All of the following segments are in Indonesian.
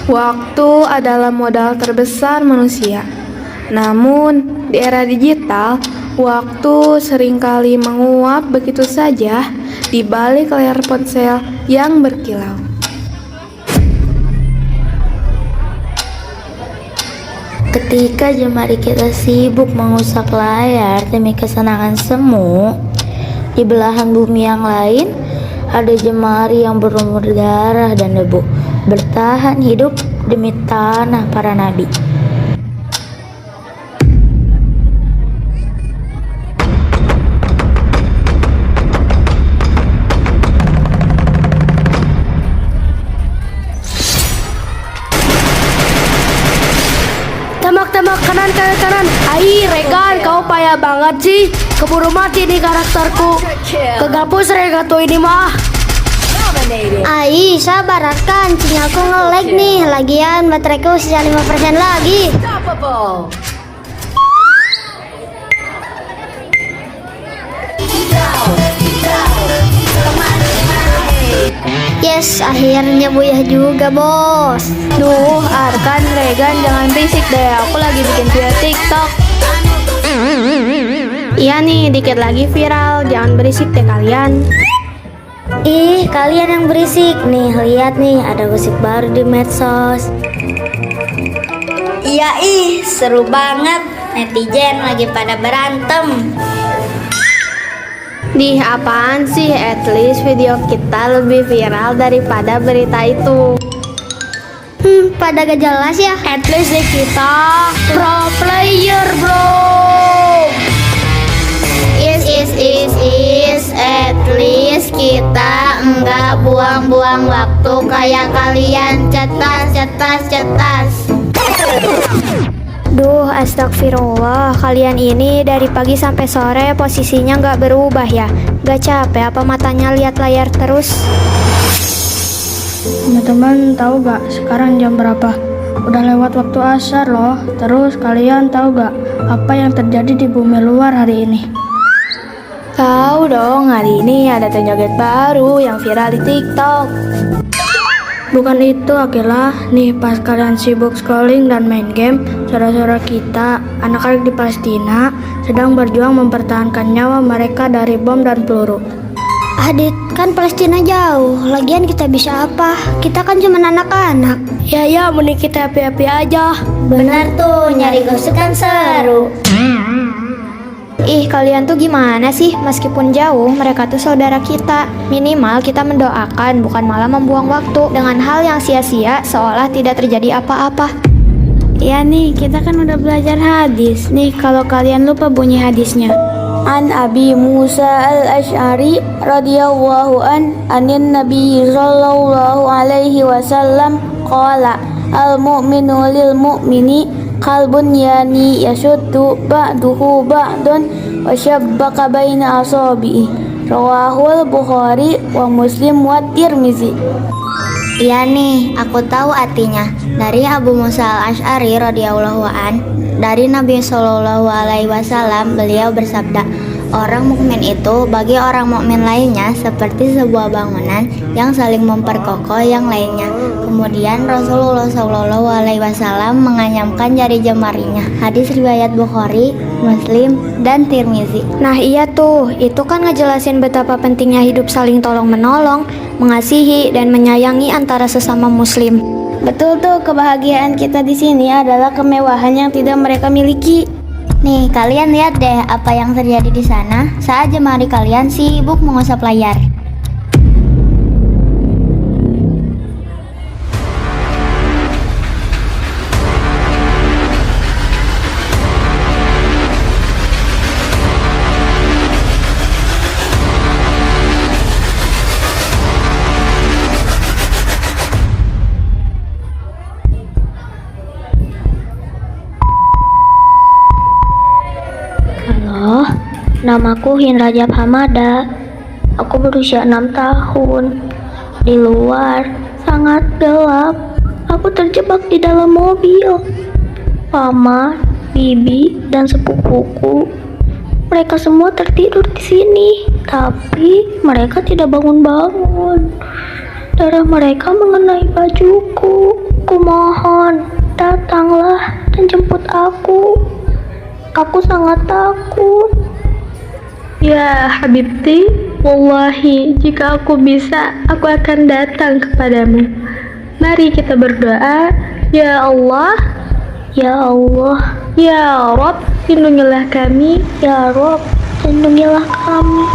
Waktu adalah modal terbesar manusia. Namun, di era digital, waktu seringkali menguap begitu saja di balik layar ponsel yang berkilau. Ketika jemari kita sibuk mengusap layar demi kesenangan semu, di belahan bumi yang lain ada jemari yang berlumur darah dan debu, bertahan hidup demi tanah para nabi. Tembak kanan. Regan, kau payah banget sih. Keburu mati nih karakterku. Kegapus Regan tuh ini mah. Ai, sabar kan, sinyalku nge-lag nih. Lagian bateraiku sisa 5% lagi. Yes, akhirnya buyah juga, bos. Duh, Arkan, Regan, jangan berisik deh. Aku lagi bikin video TikTok. Iya nih, dikit lagi viral. Jangan berisik deh kalian. Ih, kalian yang berisik nih. Lihat nih, ada gosip baru di medsos. Iya seru banget. Netizen lagi pada berantem. Dih, apaan sih? At least video kita lebih viral daripada berita itu. Pada gak jelas ya. At least deh kita pro player bro. Is at least kita enggak buang-buang waktu kayak kalian cetas. Duh, astagfirullah. Kalian ini dari pagi sampai sore posisinya nggak berubah ya? Gak capek apa matanya lihat layar terus? Teman-teman tahu gak sekarang jam berapa? Udah lewat waktu asar loh. Terus kalian tahu gak apa yang terjadi di bumi luar hari ini? Tahu dong, hari ini ada tren joget baru yang viral di TikTok. Bukan itu Akila, nih pas kalian sibuk scrolling dan main game, saudara-saudara kita, anak-anak di Palestina sedang berjuang mempertahankan nyawa mereka dari bom dan peluru. Adit, kan Palestina jauh. Lagian kita bisa apa? Kita kan cuma anak-anak. Ya, mending kita happy-happy aja. Bener tuh, nyari gosip kan seru. Ih, kalian tuh gimana sih? Meskipun jauh, mereka tuh saudara kita. Minimal kita mendoakan, bukan malah membuang waktu dengan hal yang sia-sia seolah tidak terjadi apa-apa. Ya nih, kita kan udah belajar hadis. Nih, kalau kalian lupa bunyi hadisnya. An Abi Musa al-Ash'ari radhiyallahu anin Nabi sallallahu alaihi wasallam qala al-mu'minu lil mu'mini qalbun yani yashuddu ba'duhu ba'dun wa syabbaka baina asabi'i. Rawahul Bukhari wa Muslim wa Tirmizi. Iya nih, aku tahu artinya. Dari Abu Musa al-Ash'ari radhiyallahu an, dari Nabi Shallallahu alaihi wasallam, beliau bersabda, orang mukmin itu bagi orang mukmin lainnya seperti sebuah bangunan yang saling memperkokoh yang lainnya. Kemudian Rasulullah Shallallahu alaihi wasallam menganyamkan jari jemarinya. Hadis riwayat Bukhari, Muslim, dan Tirmizi. Nah iya tuh, itu kan ngejelasin betapa pentingnya hidup saling tolong-menolong, mengasihi, dan menyayangi antara sesama muslim. Betul tuh, kebahagiaan kita di sini adalah kemewahan yang tidak mereka miliki. Nih, kalian lihat deh apa yang terjadi di sana saat jemari kalian sibuk mengusap layar. Namaku Hin Rajab Hamada. Aku berusia 6 tahun. Di luar sangat gelap. Aku terjebak di dalam mobil. Mama, bibi, dan sepupuku, mereka semua tertidur di sini. Tapi mereka tidak bangun-bangun. Darah mereka mengenai bajuku. Kumohon, datanglah dan jemput aku. Aku sangat takut. Ya Habibti, wallahi jika aku bisa, aku akan datang kepadamu. Mari kita berdoa. Ya Allah, Ya Allah, Ya Rob, lindungilah kami. ya Rob, lindungilah kami.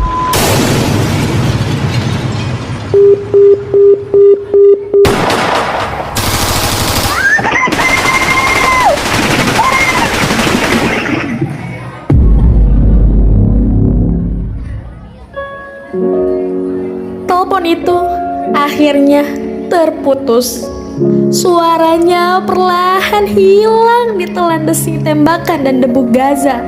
Telepon itu akhirnya terputus. Suaranya perlahan hilang ditelan desing tembakan dan debu Gaza.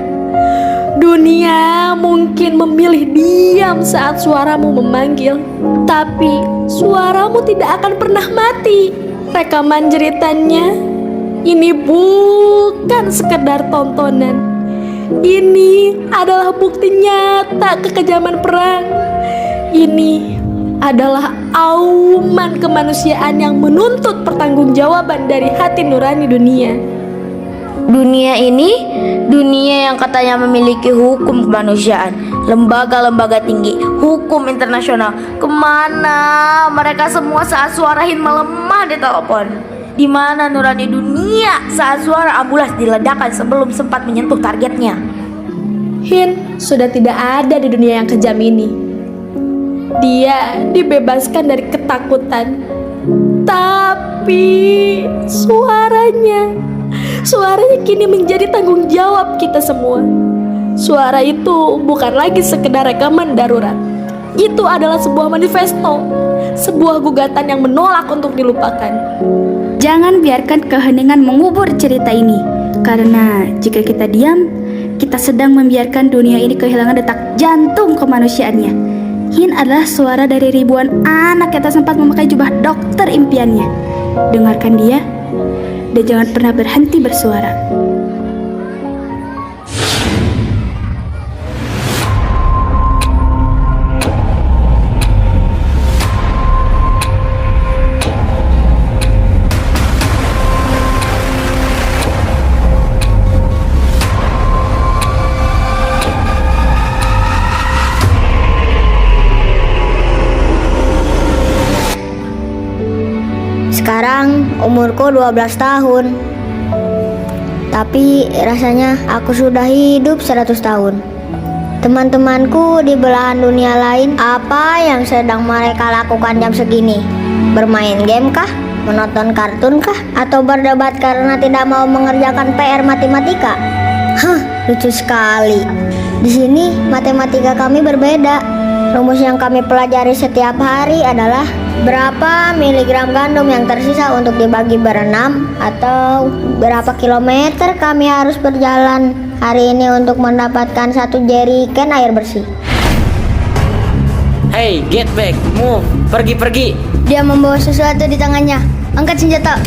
Dunia mungkin memilih diam saat suaramu memanggil, tapi suaramu tidak akan pernah mati. Rekaman jeritannya ini bukan sekedar tontonan. Ini adalah bukti nyata kekejaman perang. Ini adalah auman kemanusiaan yang menuntut pertanggungjawaban dari hati nurani dunia. Dunia ini, dunia yang katanya memiliki hukum kemanusiaan, lembaga-lembaga tinggi, hukum internasional. Kemana mereka semua saat suara Hin melemah di telepon? Di mana nurani dunia saat suara ambulans diledakkan sebelum sempat menyentuh targetnya? Hin sudah tidak ada di dunia yang kejam ini. Dia dibebaskan dari ketakutan. Tapi suaranya kini menjadi tanggung jawab kita semua. Suara itu bukan lagi sekedar rekaman darurat. Itu adalah sebuah manifesto, sebuah gugatan yang menolak untuk dilupakan. Jangan biarkan keheningan mengubur cerita ini. Karena jika kita diam, kita sedang membiarkan dunia ini kehilangan detak jantung kemanusiaannya. Hin adalah suara dari ribuan anak yang tak sempat memakai jubah dokter impiannya. Dengarkan dia, dan jangan pernah berhenti bersuara. Sekarang umurku 12 tahun. Tapi rasanya aku sudah hidup 100 tahun. Teman-temanku di belahan dunia lain, apa yang sedang mereka lakukan jam segini? Bermain game kah? Menonton kartun kah? Atau berdebat karena tidak mau mengerjakan PR matematika? Lucu sekali. Di sini matematika kami berbeda. Rumus yang kami pelajari setiap hari adalah berapa miligram gandum yang tersisa untuk dibagi berenam, atau berapa kilometer kami harus berjalan hari ini untuk mendapatkan 1 jerigen air bersih. Hey, get back, move, pergi. Dia membawa sesuatu di tangannya. Angkat senjata.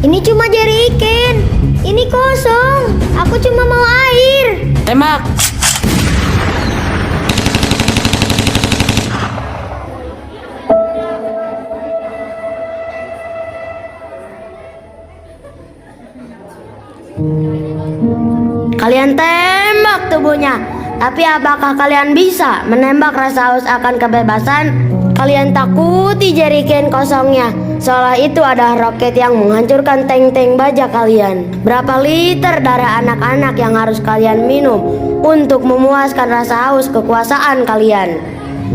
Ini cuma jerigen. Ini kosong. Aku cuma mau air. Tembak. Kalian tembak tubuhnya. Tapi apakah kalian bisa menembak rasa haus akan kebebasan? Kalian takuti jerigen kosongnya, seolah itu adalah roket yang menghancurkan tank-tank baja kalian. Berapa liter darah anak-anak yang harus kalian minum untuk memuaskan rasa haus kekuasaan kalian?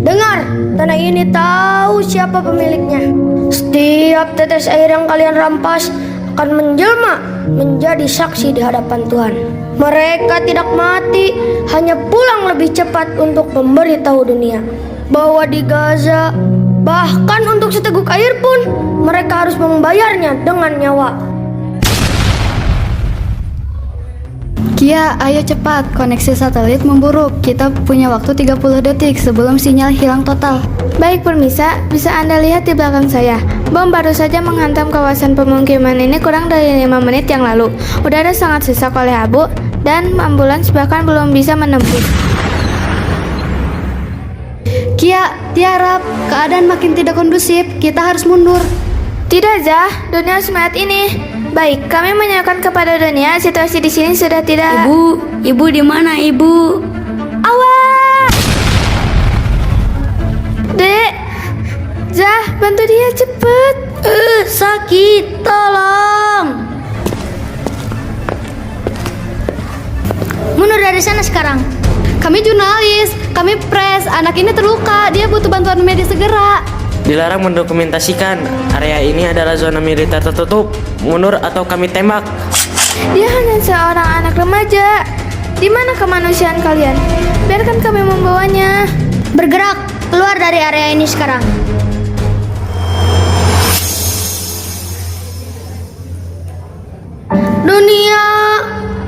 Dengar, tanah ini tahu siapa pemiliknya. Setiap tetes air yang kalian rampas akan menjelma menjadi saksi di hadapan Tuhan. Mereka tidak mati, hanya pulang lebih cepat untuk memberitahu dunia bahwa di Gaza, bahkan untuk seteguk air pun, mereka harus membayarnya dengan nyawa. Kia, ayo cepat, koneksi satelit memburuk. Kita punya waktu 30 detik sebelum sinyal hilang total. Baik permisa, bisa Anda lihat di belakang saya. Bom baru saja menghantam kawasan pemukiman ini kurang dari 5 menit yang lalu. Udara sangat sesak oleh abu, dan ambulans bahkan belum bisa menembus. Kia, tiarap, keadaan makin tidak kondusif. Kita harus mundur. Tidak, Zah. Dunia semangat ini. Baik, kami menanyakan kepada dunia, situasi di sini sudah tidak. Ibu di mana, Ibu? Awas! Dek, Zah, bantu dia cepet. Sakit, tolong. Mundur dari sana sekarang. Kami jurnalis, kami pres. Anak ini terluka, dia butuh bantuan medis segera. Dilarang mendokumentasikan. Area ini adalah zona militer tertutup. Mundur atau kami tembak. Dia hanya seorang anak remaja. Di mana kemanusiaan kalian? Biarkan kami membawanya. Bergerak, keluar dari area ini sekarang. Dunia,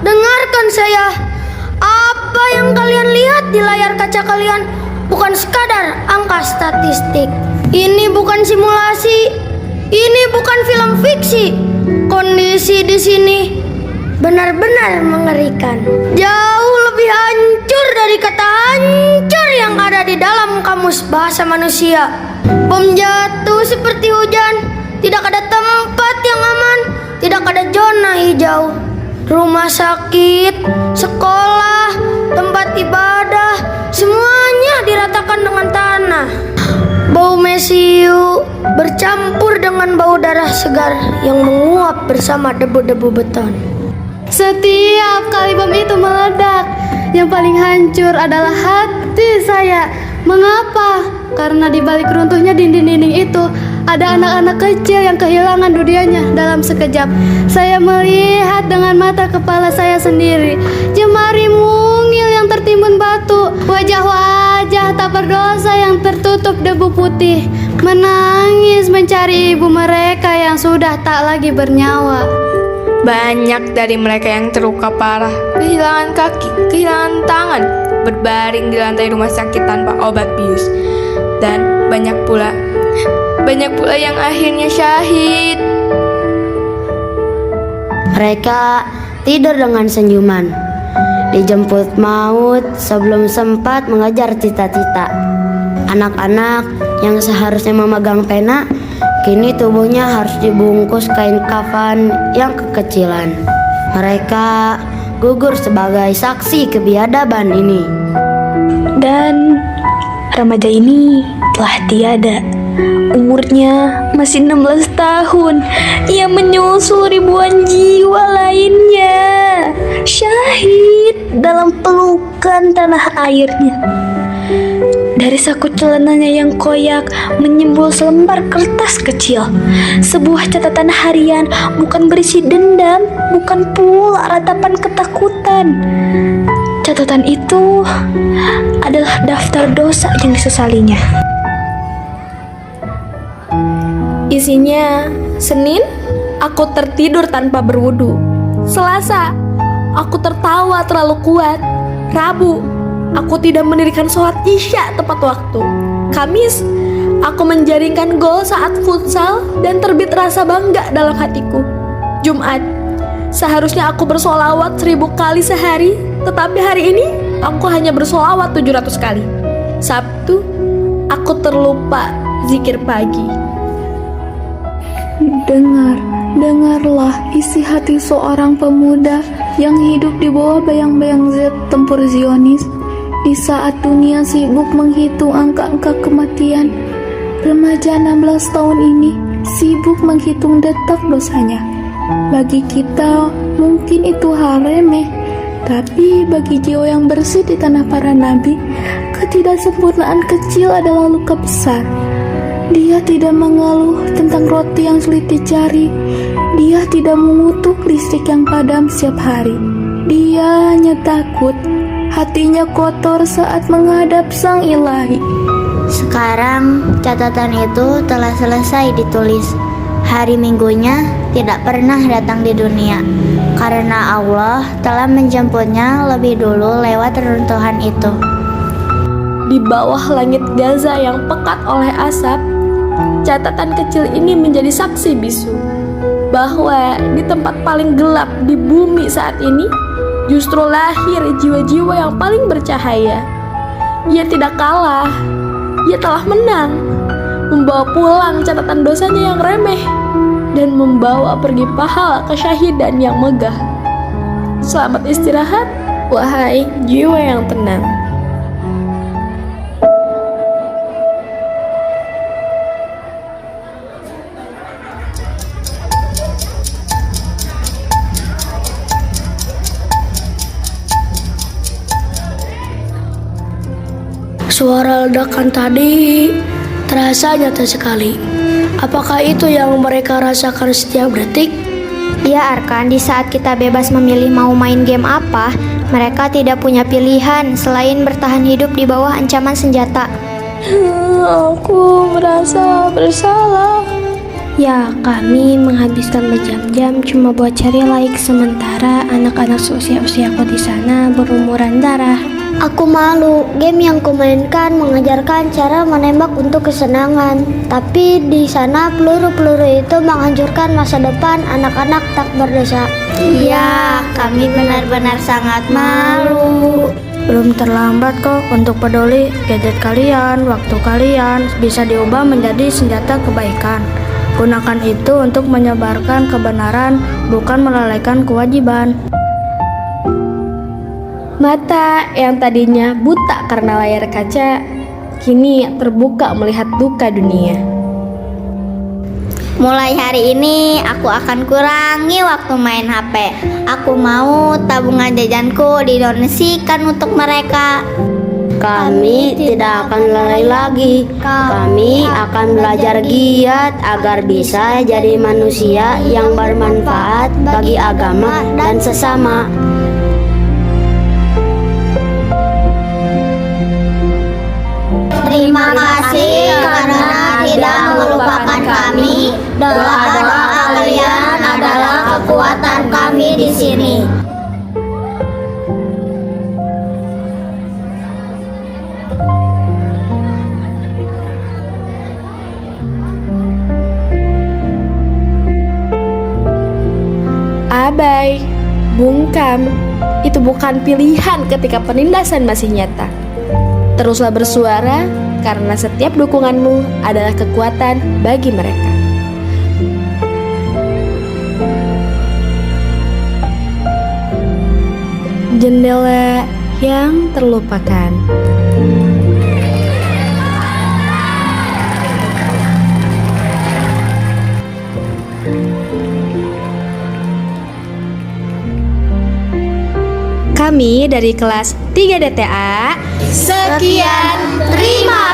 dengarkan saya. Apa yang kalian lihat di layar kaca kalian bukan sekadar angka statistik. Ini bukan simulasi. Ini bukan film fiksi. Kondisi di sini benar-benar mengerikan. Jauh lebih hancur dari kata hancur yang ada di dalam kamus bahasa manusia. Bom jatuh seperti hujan. Tidak ada tempat yang aman. Tidak ada zona hijau. Rumah sakit, sekolah, tempat ibadah, semuanya diratakan dengan tanah. Bau mesiu bercampur dengan bau darah segar yang menguap bersama debu-debu beton. Setiap kali bom itu meledak, yang paling hancur adalah hati saya. Mengapa? Karena di balik runtuhnya dinding-dinding itu ada anak-anak kecil yang kehilangan dunianya dalam sekejap. Saya melihat dengan mata kepala saya sendiri jemari mungil yang tertimbun batu, wajah-wajah tak berdosa yang tertutup debu putih, menangis mencari ibu mereka yang sudah tak lagi bernyawa. Banyak dari mereka yang terluka parah, kehilangan kaki, kehilangan tangan, berbaring di lantai rumah sakit tanpa obat bius. Dan banyak pula yang akhirnya syahid. Mereka tidur dengan senyuman, dijemput maut sebelum sempat mengejar cita-cita. Anak-anak yang seharusnya memegang pena, kini tubuhnya harus dibungkus kain kafan yang kekecilan. Mereka gugur sebagai saksi kebiadaban ini. Dan remaja ini telah tiada. Umurnya masih 16 tahun. Ia menyusul ribuan jiwa lainnya, syahid dalam pelukan tanah airnya. Dari saku celananya yang koyak menyembul selembar kertas kecil. Sebuah catatan harian, bukan berisi dendam, bukan pula ratapan ketakutan. Catatan itu adalah daftar dosa yang disesalinya. Isinya, Senin, aku tertidur tanpa berwudu. Selasa, aku tertawa terlalu kuat. Rabu, aku tidak mendirikan sholat isya tepat waktu. Kamis, aku menjaringkan gol saat futsal dan terbit rasa bangga dalam hatiku. Jumat, seharusnya aku bersolawat 1000 kali sehari, tetapi hari ini aku hanya bersolawat 700 kali. Sabtu, aku terlupa zikir pagi. Dengarlah isi hati seorang pemuda yang hidup di bawah bayang-bayang zat tempur Zionis. Di saat dunia sibuk menghitung angka-angka kematian, remaja 16 tahun ini sibuk menghitung detak dosanya. Bagi kita mungkin itu hal remeh, tapi bagi jiwa yang bersih di tanah para nabi, ketidaksempurnaan kecil adalah luka besar. Dia tidak mengeluh tentang roti yang sulit dicari. Dia tidak mengutuk listrik yang padam setiap hari. Dia hanya takut. Hatinya kotor saat menghadap Sang Ilahi. Sekarang catatan itu telah selesai ditulis. Hari minggunya tidak pernah datang di dunia, karena Allah telah menjemputnya lebih dulu lewat reruntuhan itu. Di bawah langit Gaza yang pekat oleh asap, catatan kecil ini menjadi saksi bisu bahwa di tempat paling gelap di bumi saat ini justru lahir jiwa-jiwa yang paling bercahaya. Ia tidak kalah, ia telah menang. membawa pulang catatan dosanya yang remeh, dan membawa pergi pahala kesyahidan yang megah. Selamat istirahat, wahai jiwa yang tenang. Suara ledakan tadi terasa nyata sekali. Apakah itu yang mereka rasakan setiap detik? Ya Arkan, di saat kita bebas memilih mau main game apa, mereka tidak punya pilihan selain bertahan hidup di bawah ancaman senjata. Aku merasa bersalah. Ya, kami menghabiskan berjam-jam cuma buat cari like, sementara anak-anak seusia-usiaku di sana berumuran darah. Aku malu, game yang kumainkan mengajarkan cara menembak untuk kesenangan. Tapi di sana peluru-peluru itu menghancurkan masa depan anak-anak tak berdosa. Iya, kami benar-benar sangat malu. Belum terlambat kok untuk peduli. Gadget kalian, waktu kalian bisa diubah menjadi senjata kebaikan. Gunakan itu untuk menyebarkan kebenaran, bukan melalaikan kewajiban. Mata yang tadinya buta karena layar kaca, kini terbuka melihat duka dunia. Mulai hari ini aku akan kurangi waktu main HP. Aku mau tabungan jajanku didonasikan untuk mereka. Kami tidak akan lalai lagi. Kami akan belajar giat agar bisa jadi manusia yang bermanfaat bagi agama dan sesama. Terima kasih karena tidak melupakan kami. Doa-doa kalian adalah kekuatan kami di sini. Abai, bungkam, itu bukan pilihan ketika penindasan masih nyata. Teruslah bersuara, karena setiap dukunganmu adalah kekuatan bagi mereka. Jendela yang terlupakan. Kami dari kelas 3 DTA, sekian, terima